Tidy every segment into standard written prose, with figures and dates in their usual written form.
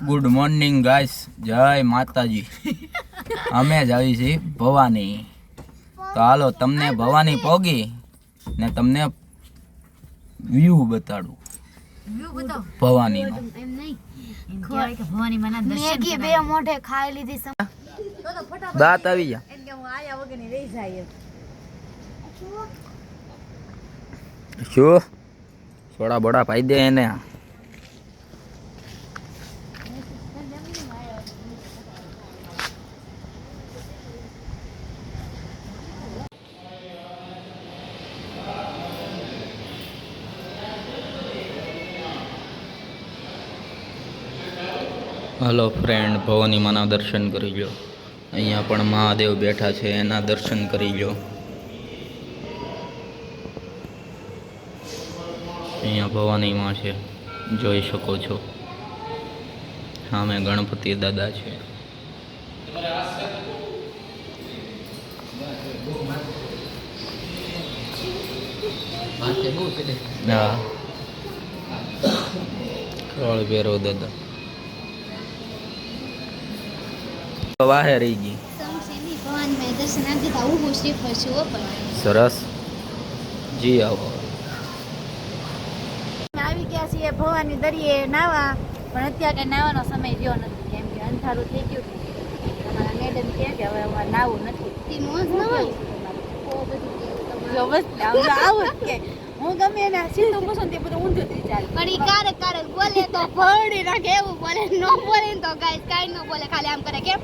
Good morning guys, જય માતાજી. અમે જ આવી છીએ ભવાની. તો હાલો તમને ભવાની પોગી ને તમને વ્યૂ બતાડું ભવાનીનો. દાંત આવી જા. શું થોડા બોડા પાઈ દે એને. હલો ફ્રેન્ડ, ભવાની માના દર્શન કરી લો. અહીંયા પણ મહાદેવ બેઠા છે, એના દર્શન કરી લો. અહીંયા ભવાની માં છે, જોઈ શકો છો. સામે ગણપતિ દાદા છે. હા, કાળ ભેરવ દાદા વાહે રહી ગઈ. સરસ જી આવો. આવી ગયા છીએ ભવાની દરિયે નાવા, પણ અત્યારે કઈ નાવાનો સમય રહ્યો નથી, કેમ કે અંધારું થઈ ગયું. અમારા મેડમ કહે કે હવે અમારે નાવું નથી. આવું જ કે હું ગમે એના સીધું પૂછું તે બધું ઊંધું થઈ જાય. પણ ઈ કારક કારક બોલે તો ભરડી નાખે, એવું બોલે. નો બોલે તો ગાઈસ કાઈ ન બોલે, ખાલી આમ કરે કેમ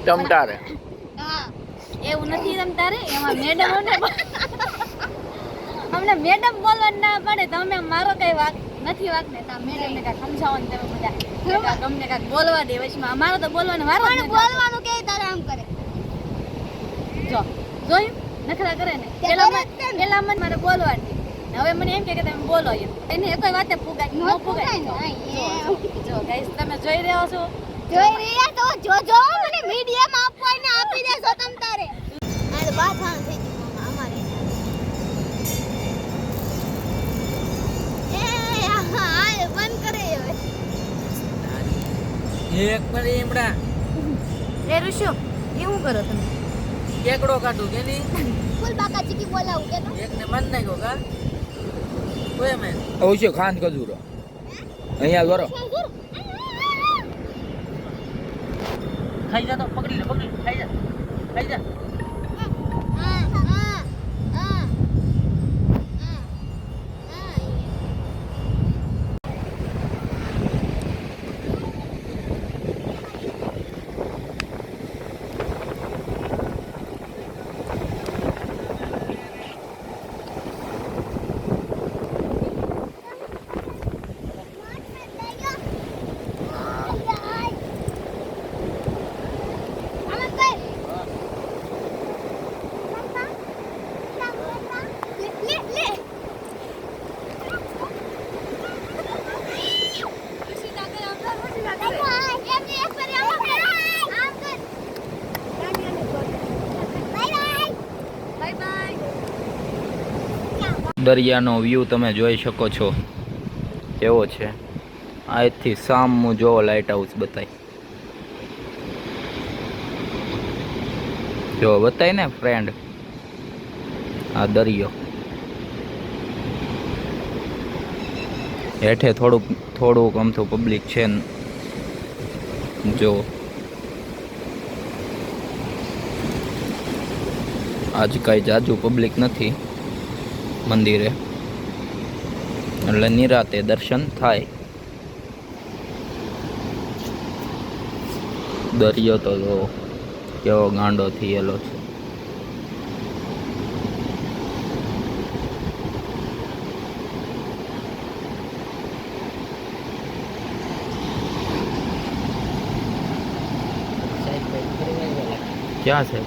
ટમટારે. હા, એવું નથી રમતારે. એમાં મેડમ અમને મેડમ બોલવા ના પડે તો અમે મારો કઈ વાક નથી વાક ને મેડમ ને કાંઈક સમજાવવાનું તમે બધા ગમને કાંઈક બોલવા દે વચમાં. અમારો તો બોલવાનો વારો જ નથી. બોલવાનું કે તારે આમ કરે જો જોયું નખરા કરે ને. પેલા મને મારે બોલવાની, હવે મને એમ કે તમે બોલો. એને કોઈ વાતે ફુગાય ન ફુગાય. જો ગાઈસ તમે જોઈ રહ્યા છો, જોઈ રહ્યા તો જોજો. મને મીડિયામાં આપવાને આપી દેજો તમ તારે. આ બાથાણ થઈ ગઈ અમારે. એ હા બંધ કરે હવે એક પડી એમડા. એ ઋષુ એ શું કરો તમે? કેકડો કાઢું કે ની ફૂલ બાકા ચીકી બોલાવું કે તો એક ને મન નાખ્યો કા કોઈ મે અવશ્ય ખાન કજુરો અહીંયા જોરો ખાઈ જા. તો પકડી લે, ખાઈ જા. દરિયાનો વ્યૂ તમે જોઈ શકો છો કેવો છે. આજથી સામું જોવો લાઇટ હાઉસ બતાય. જો બતાય ને ફ્રેન્ડ, આ દરિયો. હેઠે થોડુંક અમથું પબ્લિક છે જો. આજ કાંઈ જાજુ પબ્લિક નથી મંદિરે, એટલે નિરાતે દર્શન થાય. દરિયો તો જો કેવો ગાંડો થયેલો છે. ક્યાં છે?